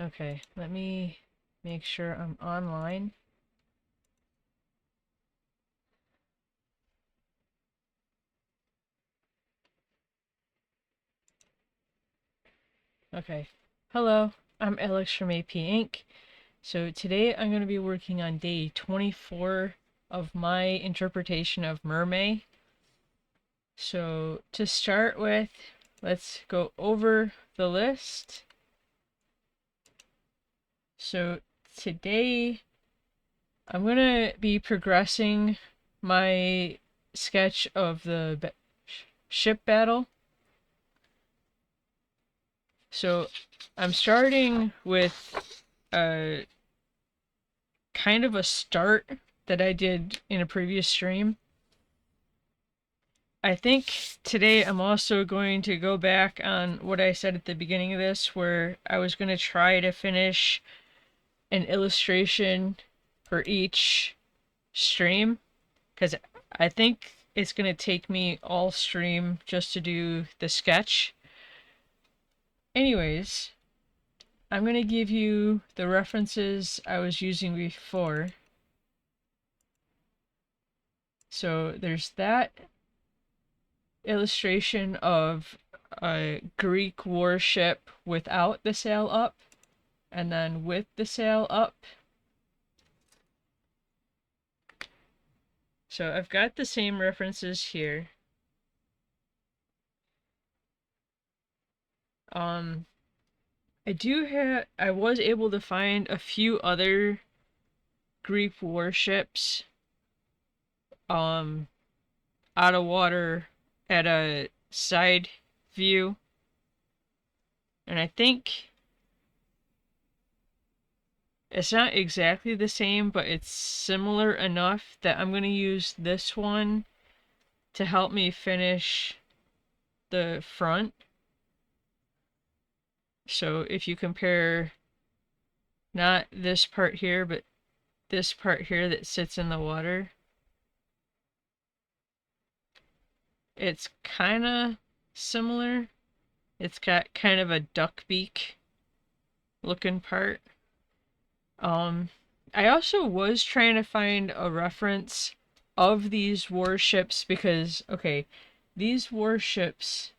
Okay, let me make sure I'm online. Okay. Hello, I'm Alex from A.P. Inc. So today I'm going to be working on day 24 of my interpretation of Mermay. So to start with, let's go over the list. So today I'm going to be progressing my sketch of the ship battle. So I'm starting with a kind of a start that I did in a previous stream. I think today I'm also going to go back on what I said at the beginning of this, where I was going to try to finish an illustration for each stream, because I think it's going to take me all stream just to do the sketch. Anyways, I'm going to give you the references I was using before. So there's that illustration of a Greek warship without the sail up, and then with the sail up. So I've got the same references here. I was able to find a few other Greek warships out of water at a side view. And I think it's not exactly the same, but it's similar enough that I'm going to use this one to help me finish the front. So if you compare not this part here, but this part here that sits in the water, it's kind of similar. It's got kind of a duck beak looking part. I also was trying to find a reference of these warships because, okay, these warships,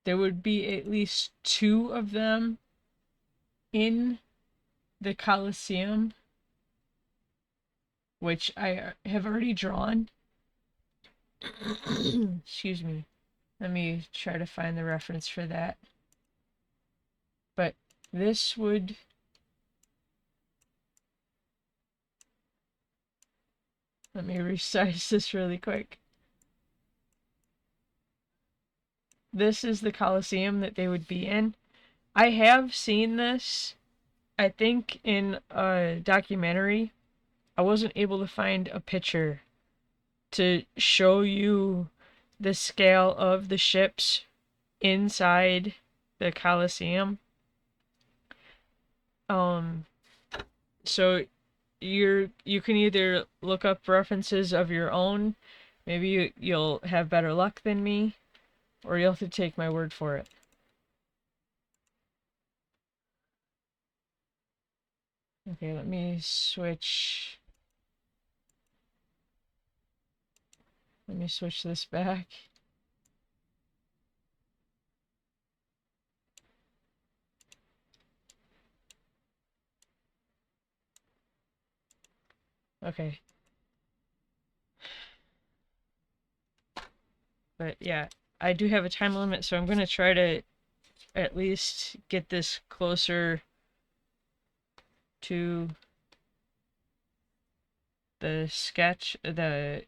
there would be at least 2 of them in the Colosseum, which I have already drawn. Excuse me. Let me try to find the reference for that. But this would... Let me resize this really quick. This is the Colosseum that they would be in. I have seen this, I think, in a documentary. I wasn't able to find a picture to show you the scale of the ships inside the Colosseum. So you can either look up references of your own, maybe you'll have better luck than me, or you'll have to take my word for it. Okay, let me switch. Let me switch this back. Okay. But yeah, I do have a time limit, so I'm going to try to at least get this closer to the sketch, the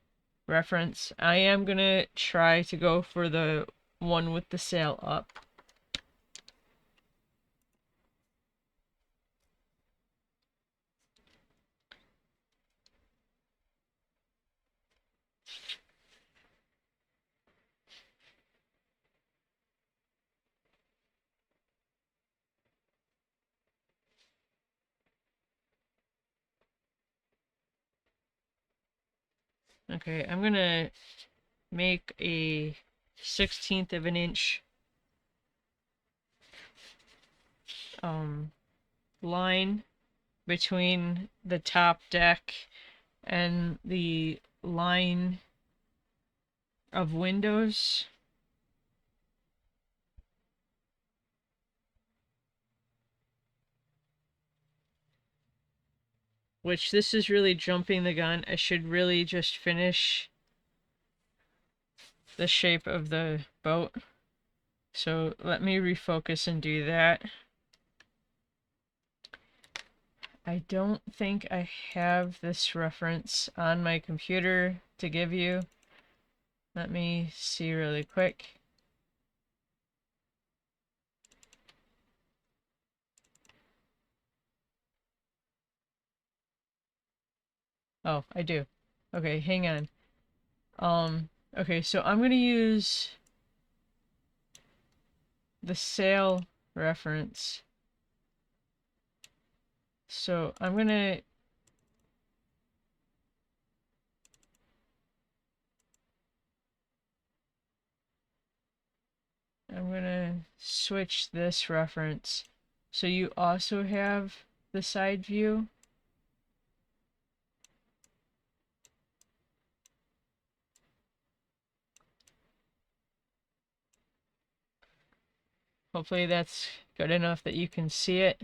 reference. I am going to try to go for the one with the sail up. Okay, I'm going to make a 1/16 of an inch line between the top deck and the line of windows. Which this is really jumping the gun. I should really just finish the shape of the boat. So let me refocus and do that. I don't think I have this reference on my computer to give you. Let me see really quick. Oh, I do. Okay, hang on. Okay, so I'm gonna use the sail reference. So I'm gonna switch this reference. So you also have the side view. Hopefully that's good enough that you can see it.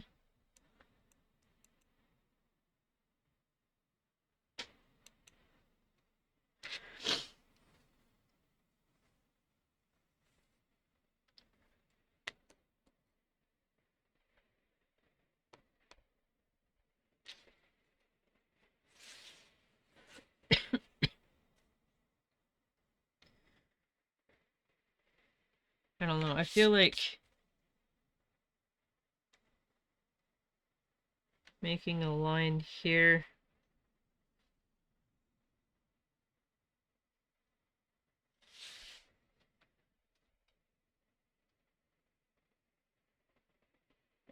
I don't know, I feel like making a line here.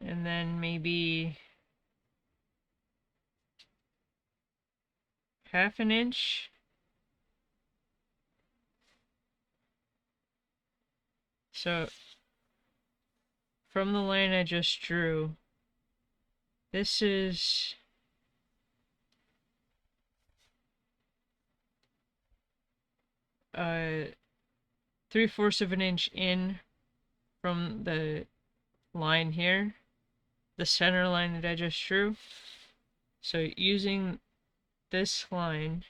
And then maybe half an inch. So from the line I just drew, this is 3/4 of an inch in from the line here, the center line that I just drew. So using this line,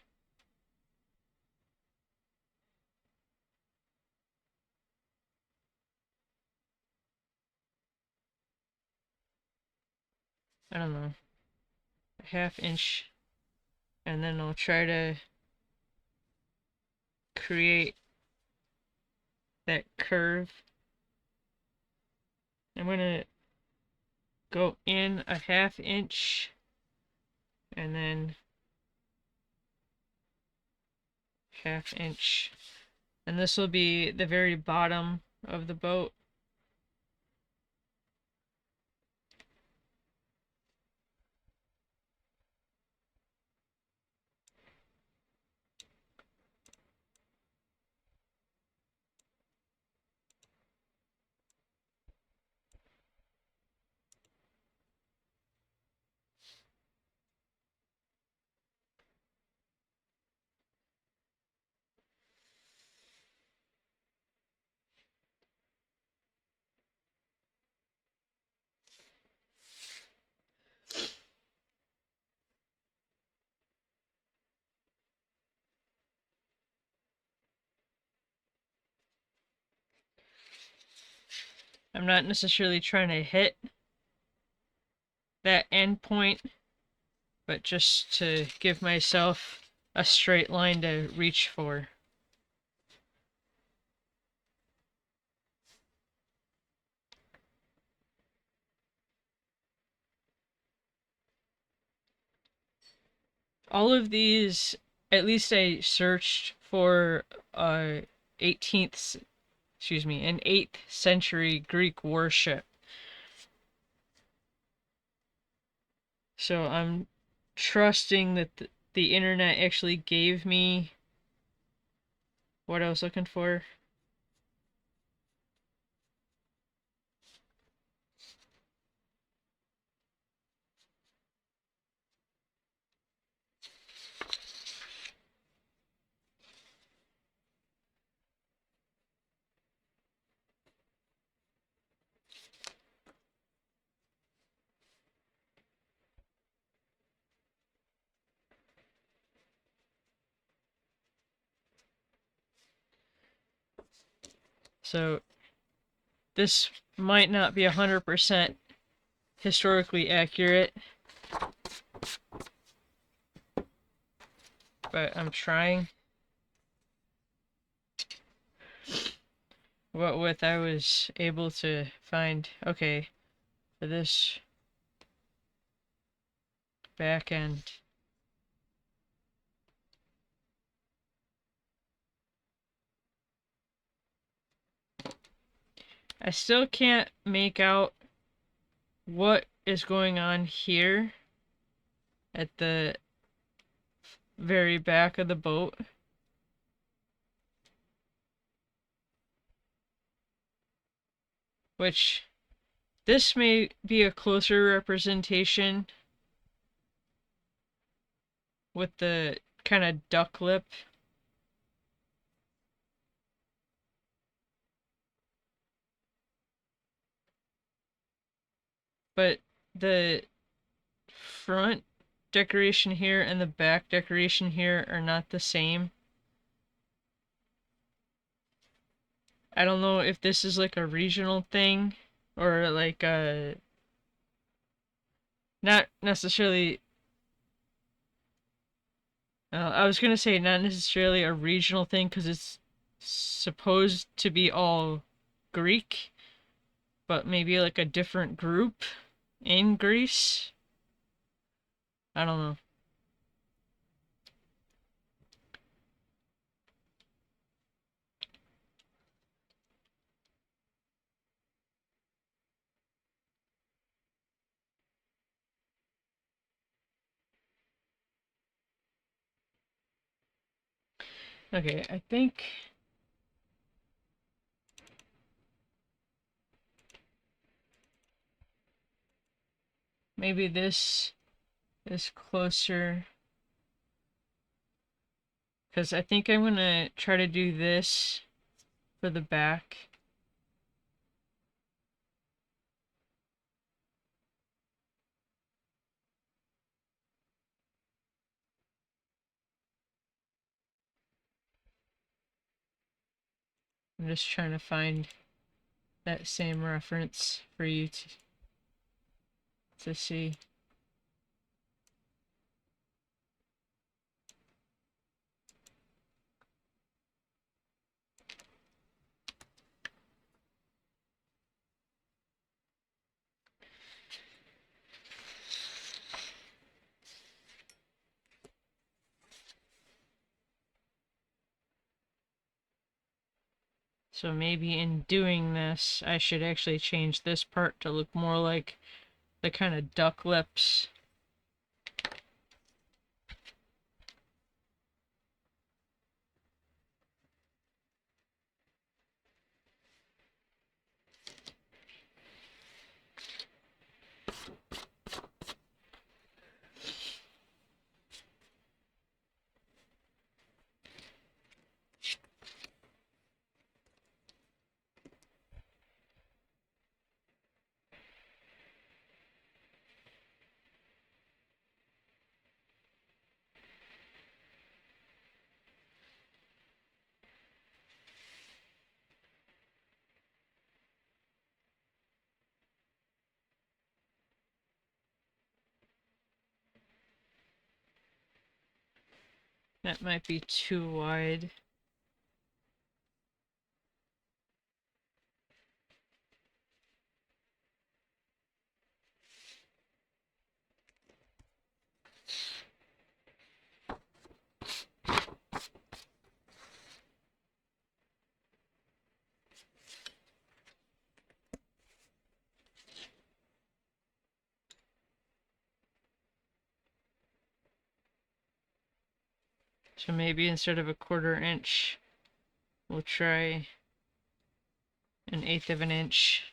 I don't know, a half inch, and then I'll try to create that curve. I'm gonna go in a half inch and then half inch, and this will be the very bottom of the boat. I'm not necessarily trying to hit that end point, but just to give myself a straight line to reach for. All of these, at least I searched for 18th, excuse me, an 8th century Greek warship. So I'm trusting that the internet actually gave me what I was looking for. So this might not be 100% historically accurate, but I'm trying. What with I was able to find, okay, for this back end. I still can't make out what is going on here at the very back of the boat. Which, this may be a closer representation with the kind of duck lip. But the front decoration here and the back decoration here are not the same. I don't know if this is like a regional thing or like a not necessarily I was gonna say not necessarily a regional thing because it's supposed to be all Greek, but maybe like a different group in Greece. I don't know. Okay, I think maybe this is closer because I think I'm gonna try to do this for the back. I'm just trying to find that same reference for you to see. So maybe in doing this, I should actually change this part to look more like the kind of duck lips. That might be too wide. So maybe instead of a 1/4 inch, we'll try 1/8 of an inch.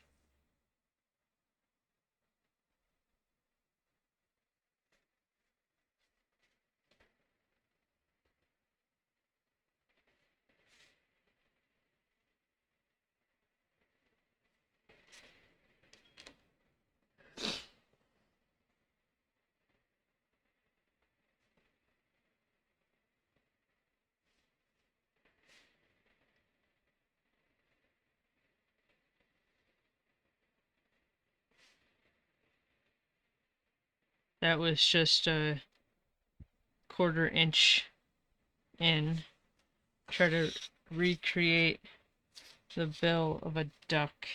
that was just a 1/4 inch in. Try to recreate the bill of a duck.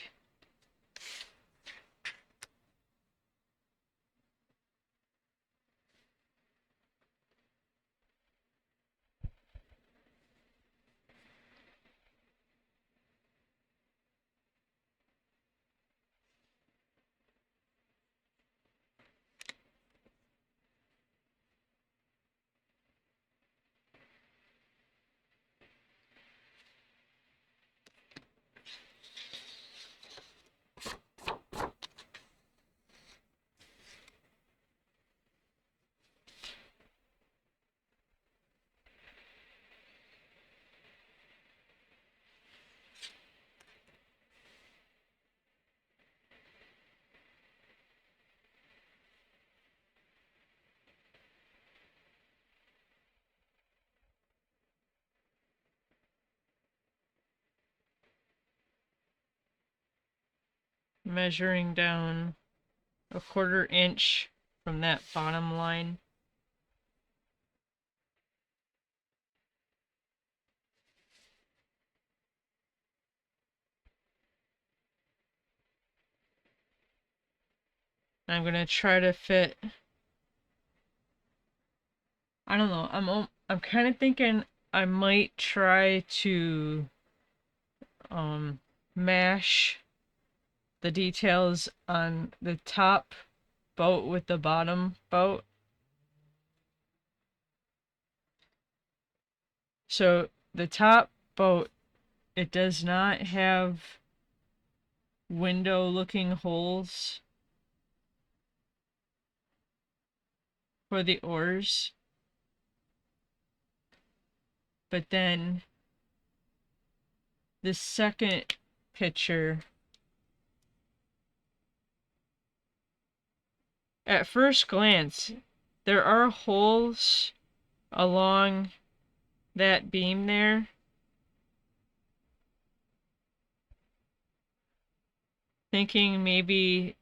Measuring down a 1/4 inch from that bottom line. I'm gonna try to fit. I don't know. I'm kind of thinking I might try to mash the details on the top boat with the bottom boat. So the top boat, it does not have window looking holes for the oars. But then the second picture, at first glance, there are holes along that beam there. Thinking maybe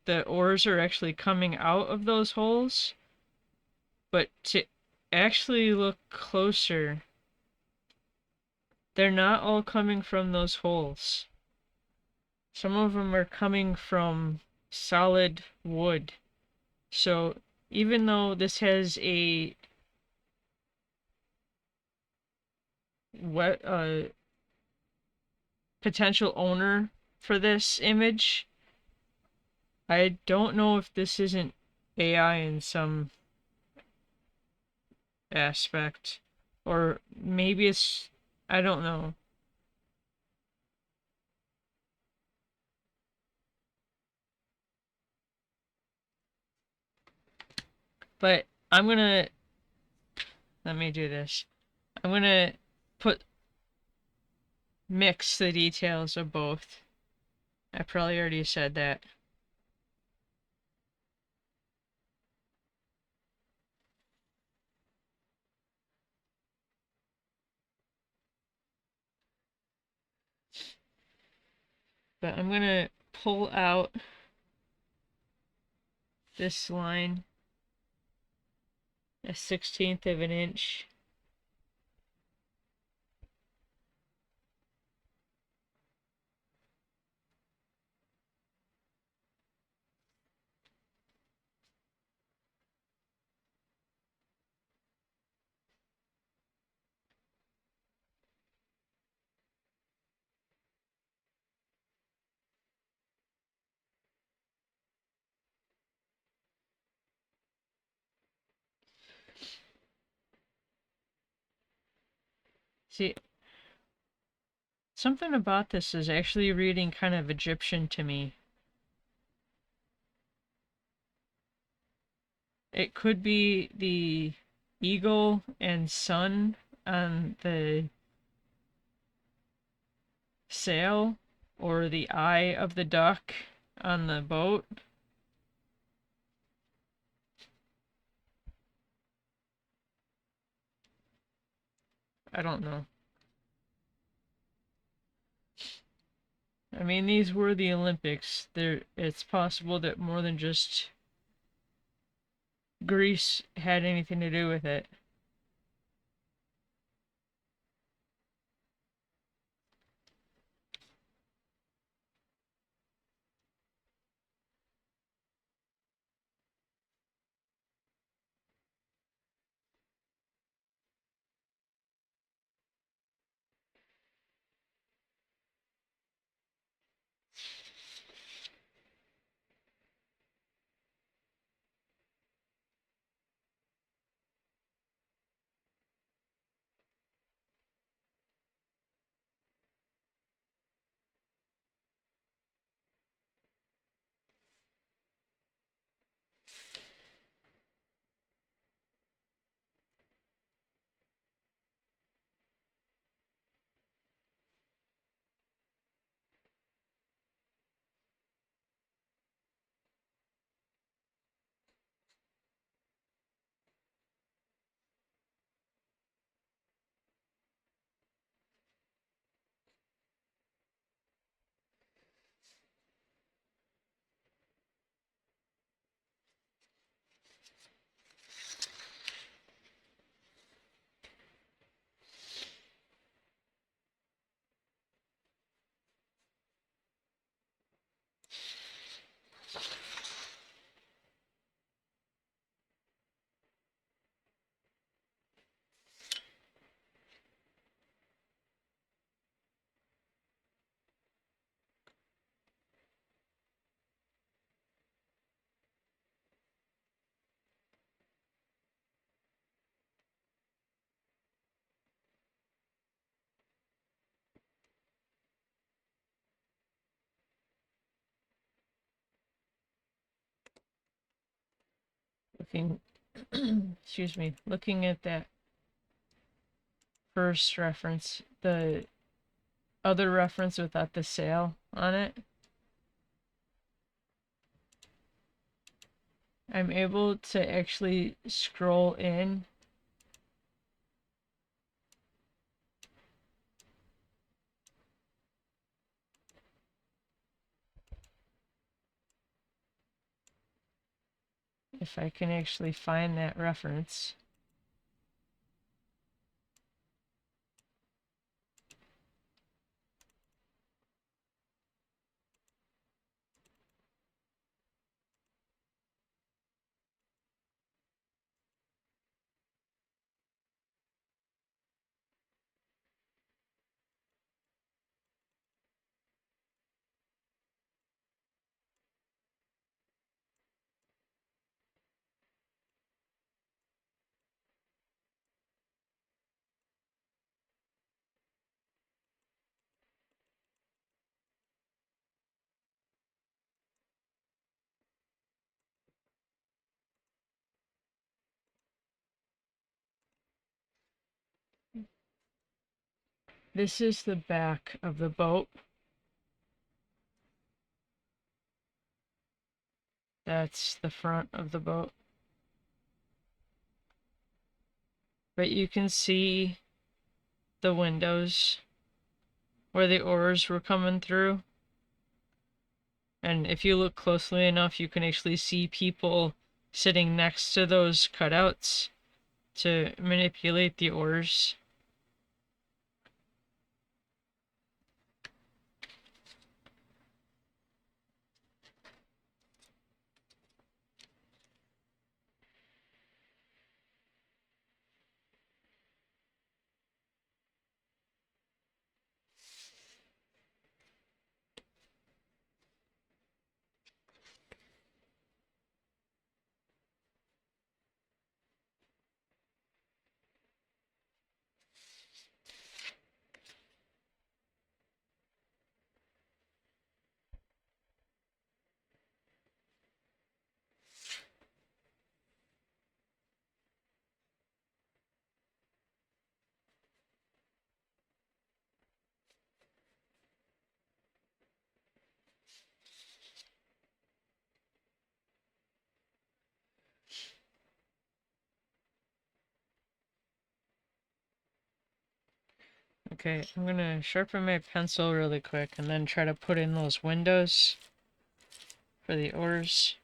the oars are actually coming out of those holes. But to actually look closer, they're not all coming from those holes. Some of them are coming from solid wood. So even though this has a potential owner for this image, I don't know if this isn't AI in some aspect. Or maybe it's, I don't know. But I'm gonna, let me do this. I'm gonna mix the details of both. I probably already said that. But I'm gonna pull out this line 1/16 of an inch. See, something about this is actually reading kind of Egyptian to me. It could be the eagle and sun on the sail, or the eye of the duck on the boat. I don't know. I mean, these were the Olympics. It's possible that more than just grease had anything to do with it. Looking, excuse me, looking at that first reference, the other reference without the sail on it, I'm able to actually scroll in if I can actually find that reference. This is the back of the boat. That's the front of the boat. But you can see the windows where the oars were coming through. And if you look closely enough, you can actually see people sitting next to those cutouts to manipulate the oars. Okay, I'm gonna sharpen my pencil really quick and then try to put in those windows for the oars.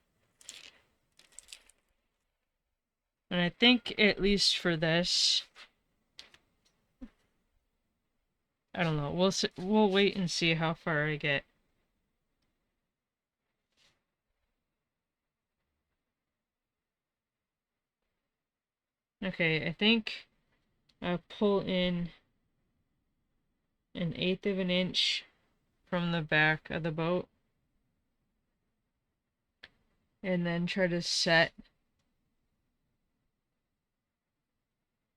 And I think, at least for this, I don't know. We'll wait and see how far I get. Okay, I think I'll pull in 1/8 of an inch from the back of the boat, and then try to set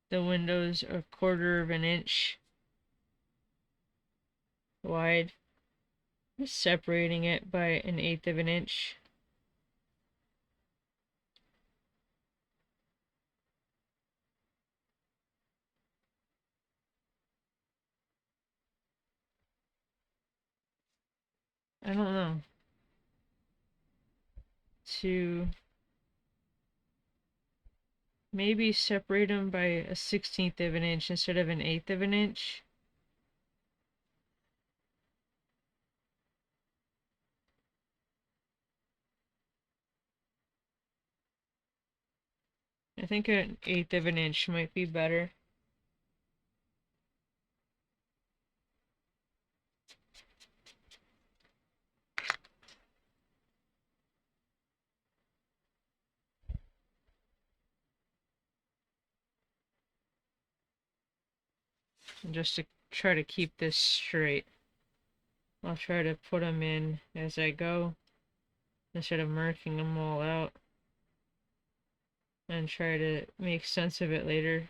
the windows 1/4 of an inch wide, just separating it by 1/8 of an inch. I don't know. To maybe separate them by 1/16 of an inch instead of 1/8 of an inch. I think 1/8 of an inch might be better. And just to try to keep this straight, I'll try to put them in as I go instead of marking them all out, and try to make sense of it later.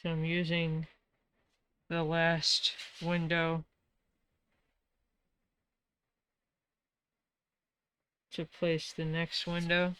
So I'm using the last window to place the next window.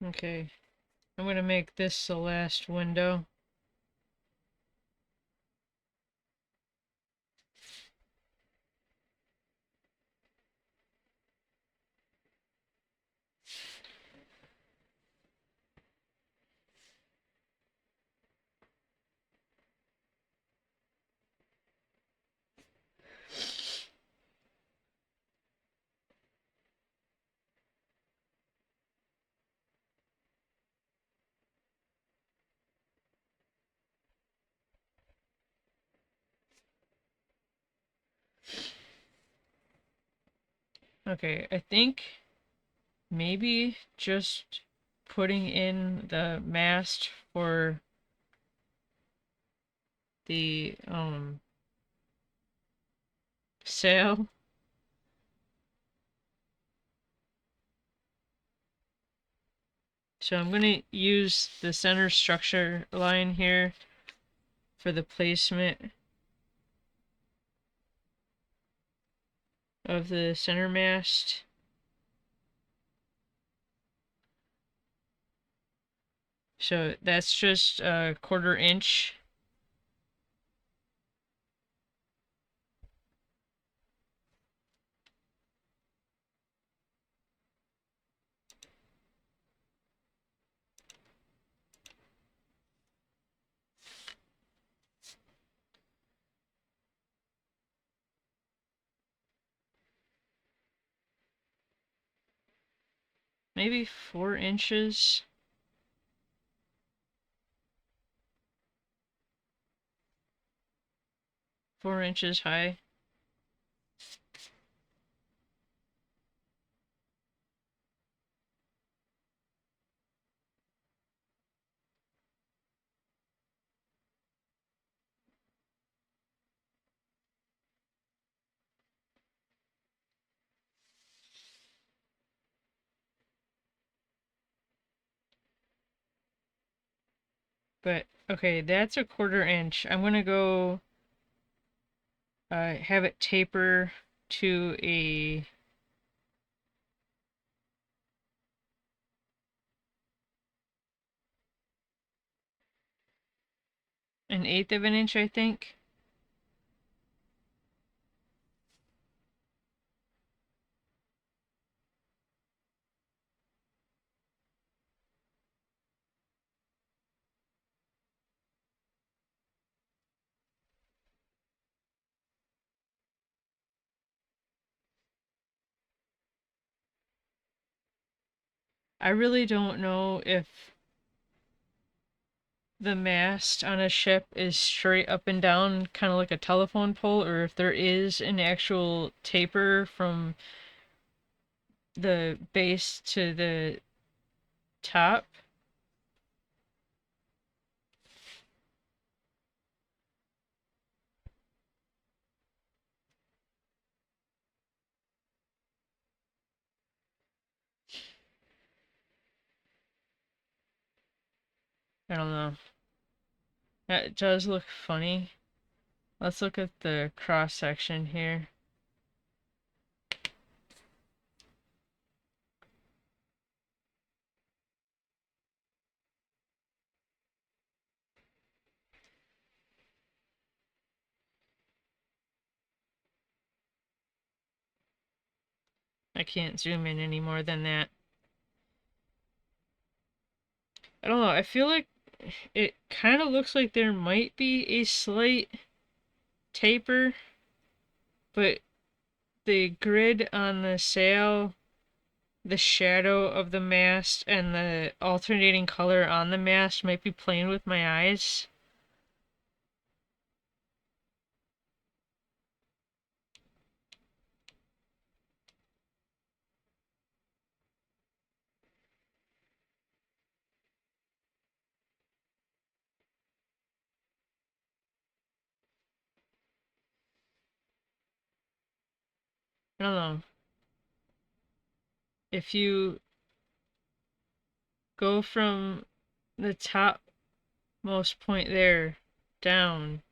Okay, I'm gonna make this the last window. Okay, I think maybe just putting in the mast for the sail. So I'm gonna use the center structure line here for the placement of the center mast. So that's just a 1/4 inch. Maybe 4 inches. 4 inches high. But okay, that's a 1/4 inch. I'm gonna go have it taper to an 1/8 of an inch, I think. I really don't know if the mast on a ship is straight up and down, kind of like a telephone pole, or if there is an actual taper from the base to the top. I don't know. That does look funny. Let's look at the cross section here. I can't zoom in any more than that. I don't know. I feel like it kind of looks like there might be a slight taper, but the grid on the sail, the shadow of the mast, and the alternating color on the mast might be playing with my eyes. I don't know. If you go from the topmost point there down,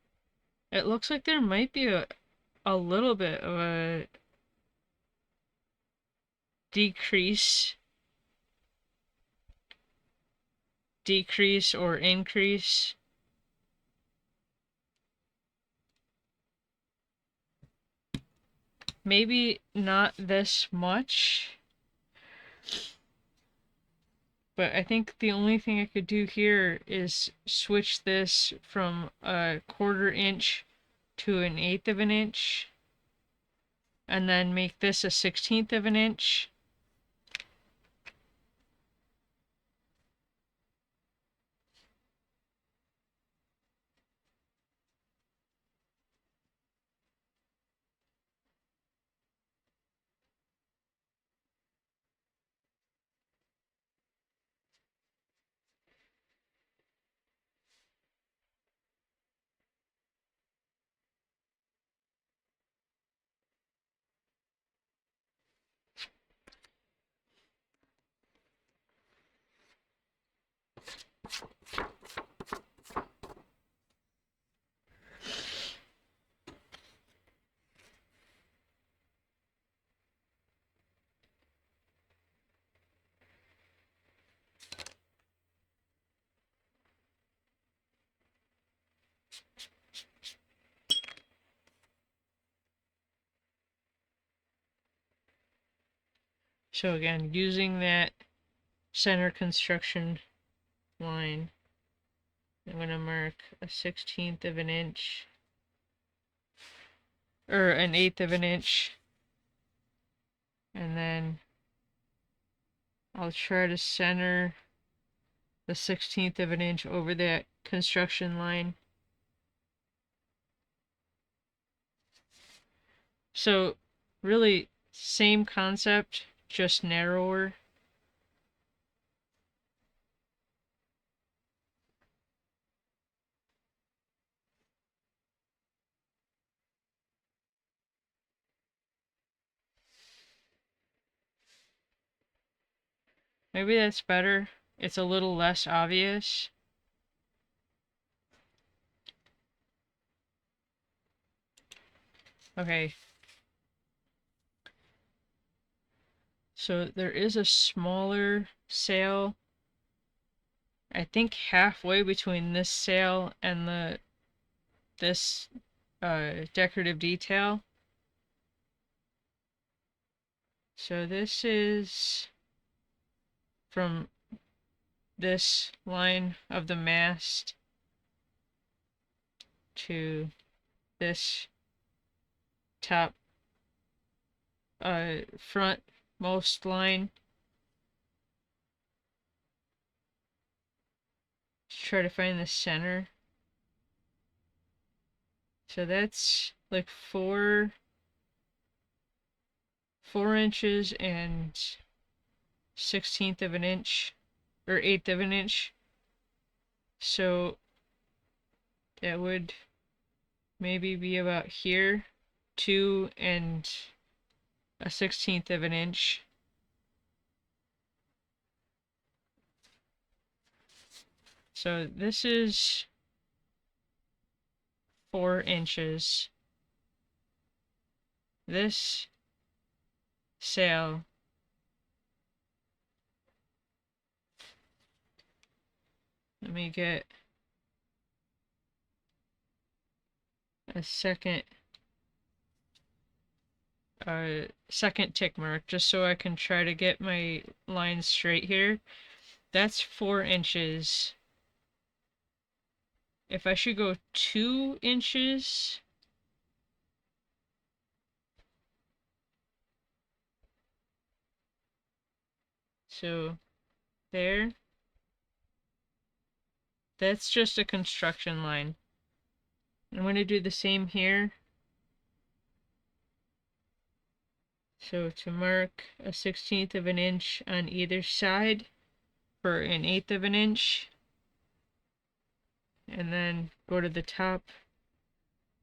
it looks like there might be a little bit of a decrease decrease or increase. Maybe not this much, but I think the only thing I could do here is switch this from a 1/4 inch to an 1/8 of an inch, and then make this a 1/16 of an inch. So again, using that center construction line, I'm going to mark a 1/16 of an inch, or an 1/8 of an inch, and then I'll try to center the 1/16 of an inch over that construction line. So really same concept, just narrower. Maybe that's better. It's a little less obvious. Okay. So there is a smaller sail, I think halfway between this sail and this decorative detail. So this is from this line of the mast to this top front most line. Let's try to find the center. So that's like 4 inches and 1/16 of an inch, or 1/8 of an inch. So that would maybe be about here, 2 and a 1/16 of an inch. So this is 4 inches. This sail let me get a second tick mark just so I can try to get my lines straight here. That's 4 inches. If I should go 2 inches, so there, that's just a construction line. I'm going to do the same here. So to mark a 1/16 of an inch on either side for an 1/8 of an inch, and then go to the top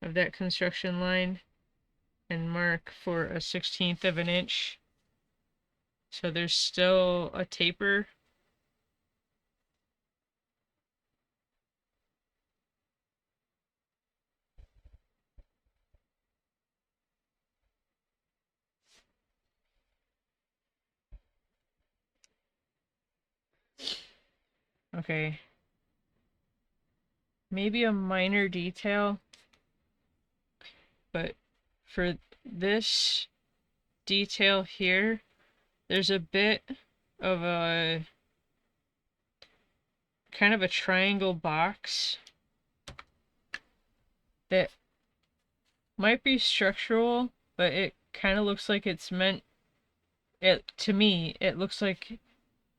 of that construction line and mark for a 1/16 of an inch. So there's still a taper. Okay. Maybe a minor detail, but for this detail here, there's a bit of a kind of a triangle box that might be structural, but it kind of looks like it's meant, to me, it looks like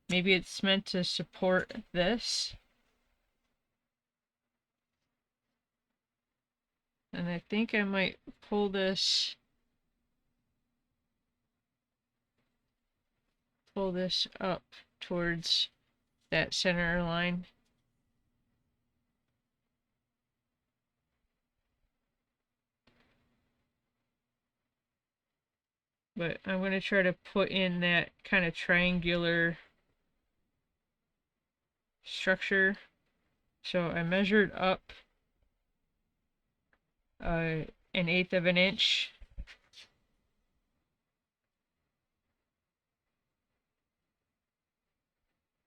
maybe it's meant to support this. And I think I might pull this up towards that center line. But I'm going to try to put in that kind of triangular structure. So I measured up 1/8 of an inch.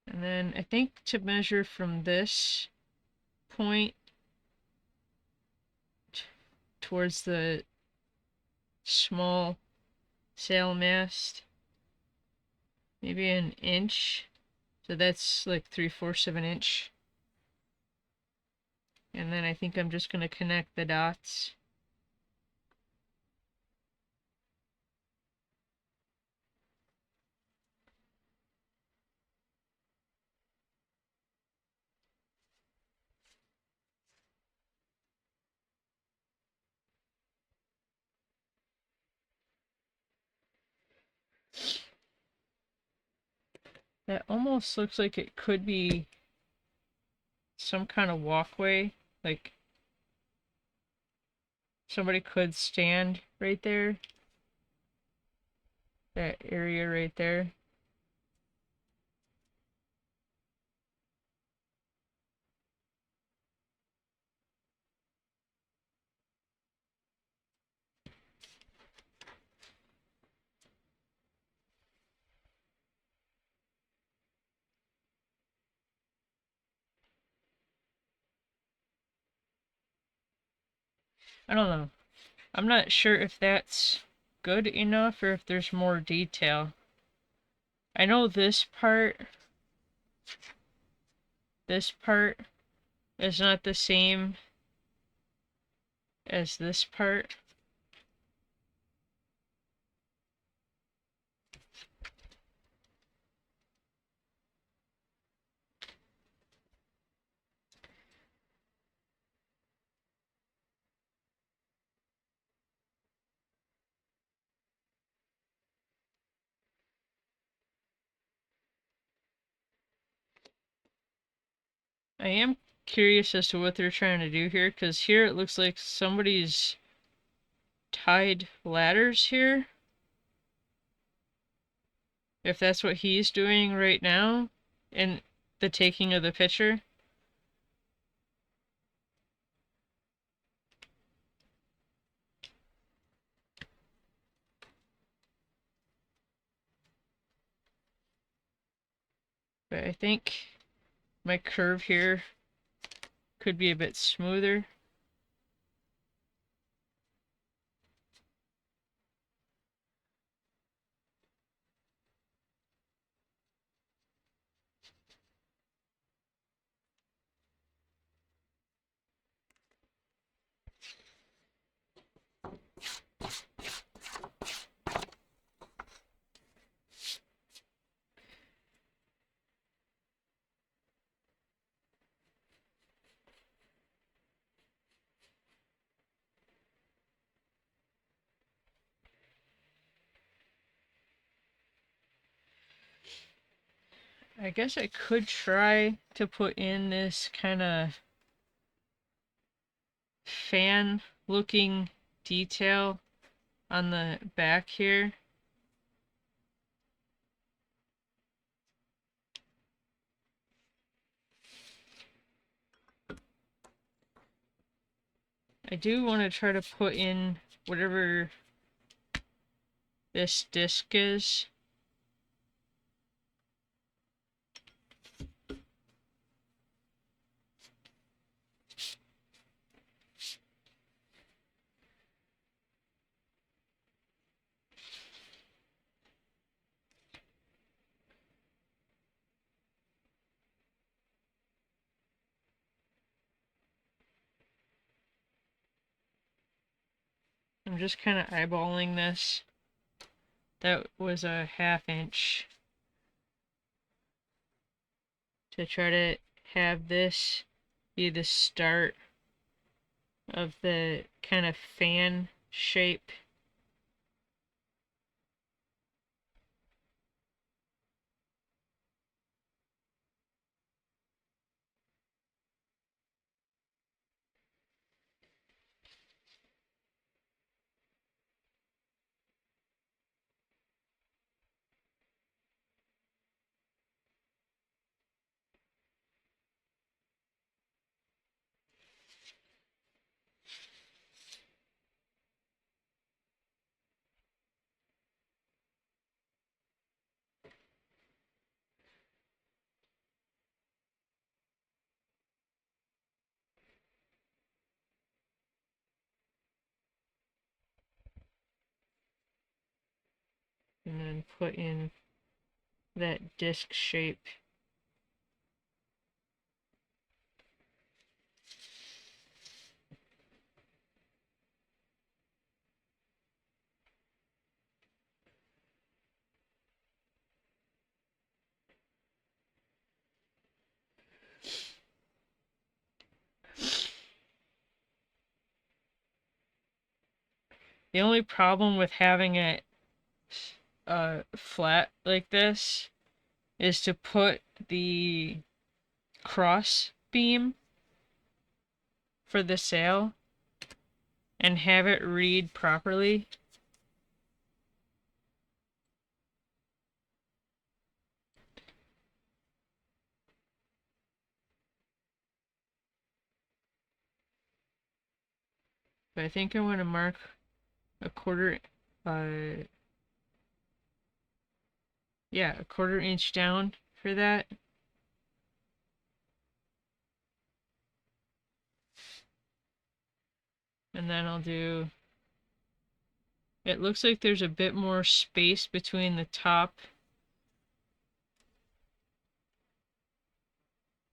And then I think to measure from this point towards the small sail mast, maybe 1 inch. So that's like 3/4 of an inch. And then I think I'm just going to connect the dots. That almost looks like it could be some kind of walkway, like somebody could stand right there, that area right there. I don't know. I'm not sure if that's good enough or if there's more detail. I know this part is not the same as this part. I am curious as to what they're trying to do here, because here it looks like somebody's tied ladders here. If that's what he's doing right now in the taking of the picture. But I think my curve here could be a bit smoother. I guess I could try to put in this kind of fan looking detail on the back here. I do want to try to put in whatever this disc is. I'm just kind of eyeballing this. That was a 1/2 inch to try to have this be the start of the kind of fan shape. And then put in that disc shape. The only problem with having it flat like this is to put the cross beam for the sail and have it read properly. But I think I want to mark a quarter, uh, yeah, a 1/4 inch down for that. And then I'll do, it looks like there's a bit more space between the top.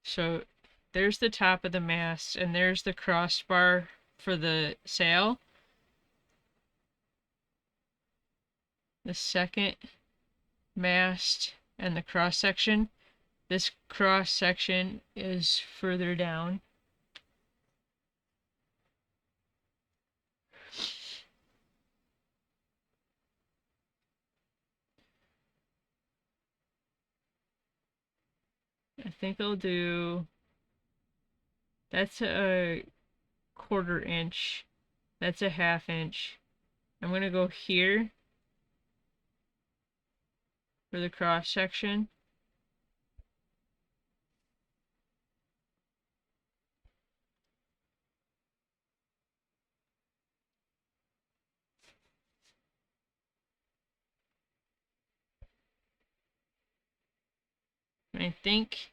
So there's the top of the mast and there's the crossbar for the sail. The second mast and the cross section. This cross section is further down. I think I'll do, that's a 1/4 inch. That's a 1/2 inch. I'm gonna go here for the cross section. And I think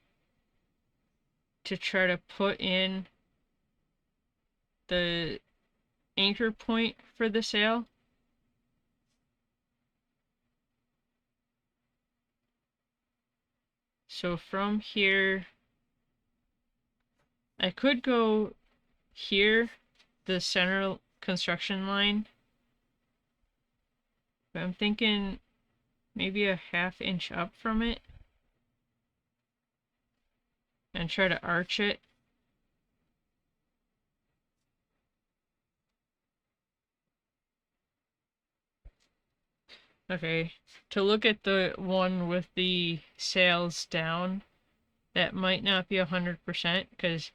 to try to put in the anchor point for the sail. So from here, I could go here, the center construction line, but I'm thinking maybe a 1/2 inch up from it and try to arch it. Okay, to look at the one with the sails down, that might not be 100% because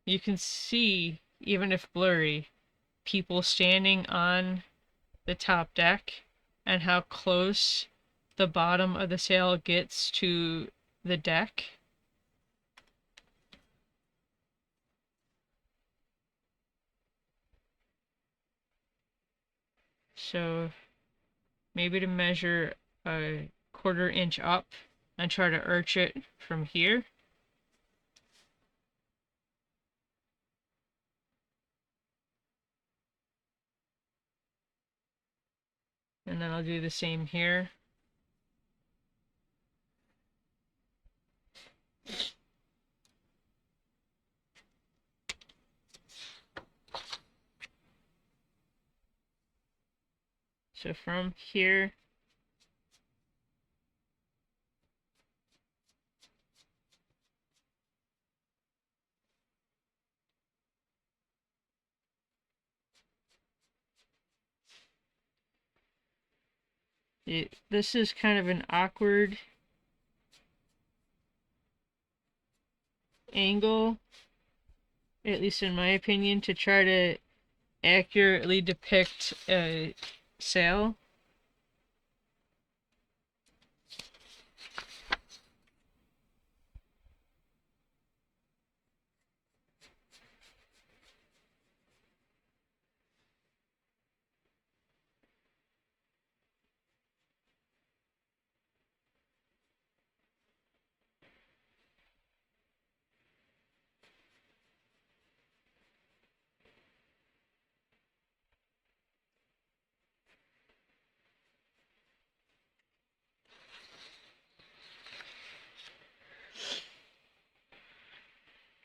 you can see, even if blurry, people standing on the top deck and how close the bottom of the sail gets to the deck. So maybe to measure a 1/4 inch up and try to arch it from here. And then I'll do the same here. So from here, this is kind of an awkward angle, at least in my opinion, to try to accurately depict a sail.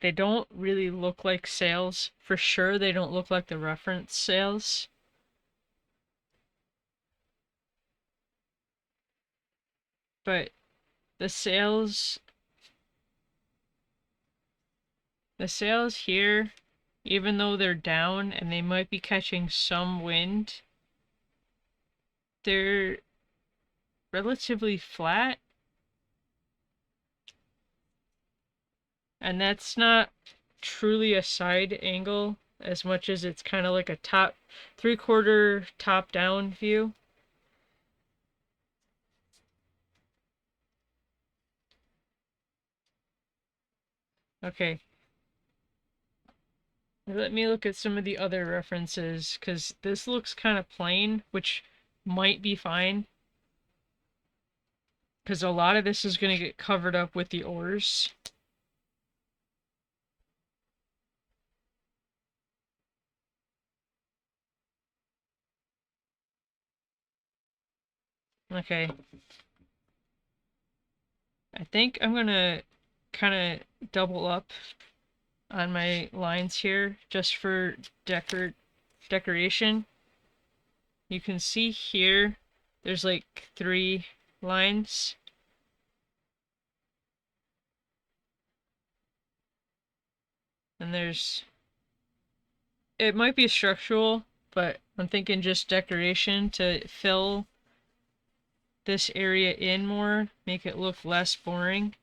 They don't really look like sails. For sure, they don't look like the reference sails. But the sails, the sails here, even though they're down and they might be catching some wind, they're relatively flat. And that's not truly a side angle as much as it's kind of like a top, 3/4 top down view. Okay. Let me look at some of the other references, because this looks kind of plain, which might be fine. Because a lot of this is going to get covered up with the oars. Okay. I think I'm going to kind of double up on my lines here just for decoration. You can see here there's like 3 lines. And it might be structural, but I'm thinking just decoration to fill this area in more, make it look less boring.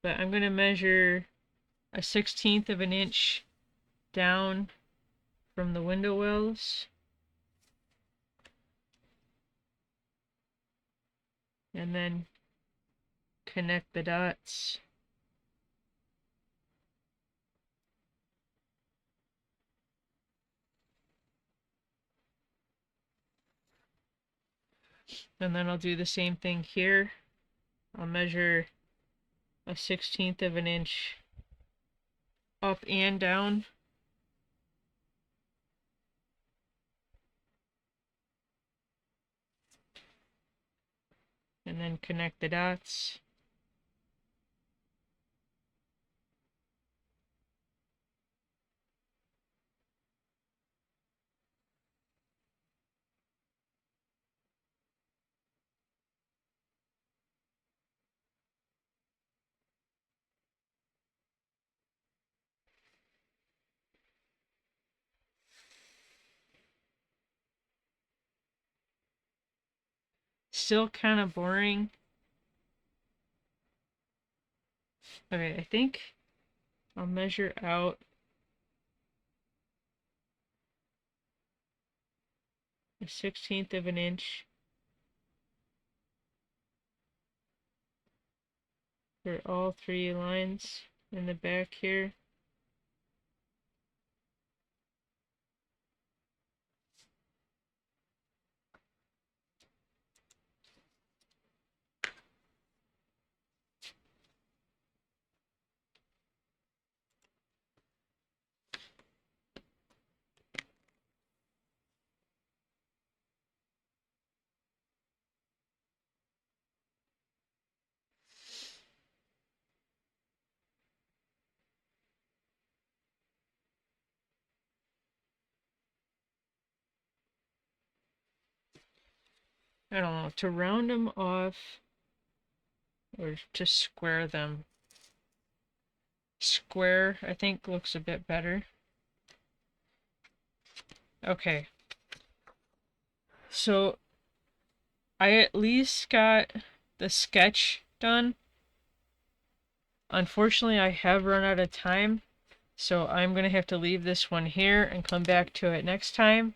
But I'm going to measure a 1/16 of an inch down from the window wells. And then connect the dots. And then I'll do the same thing here. I'll measure a 1/16 of an inch up and down. And then connect the dots. Still kind of boring. Okay, I think I'll measure out a 1/16 of an inch for all 3 lines in the back here. I don't know, to round them off or to square them. Square, I think, looks a bit better. Okay. So, I at least got the sketch done. Unfortunately, I have run out of time, so I'm going to have to leave this one here and come back to it next time.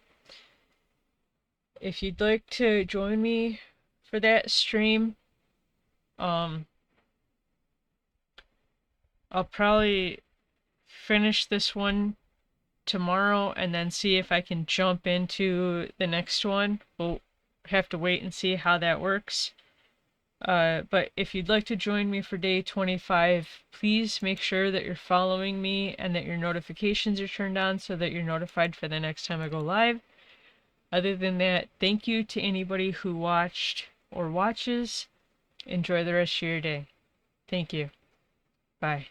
If you'd like to join me for that stream, I'll probably finish this one tomorrow and then see if I can jump into the next one. We'll have to wait and see how that works. But if you'd like to join me for day 25, please make sure that you're following me and that your notifications are turned on so that you're notified for the next time I go live. Other than that, thank you to anybody who watched or watches. Enjoy the rest of your day. Thank you. Bye.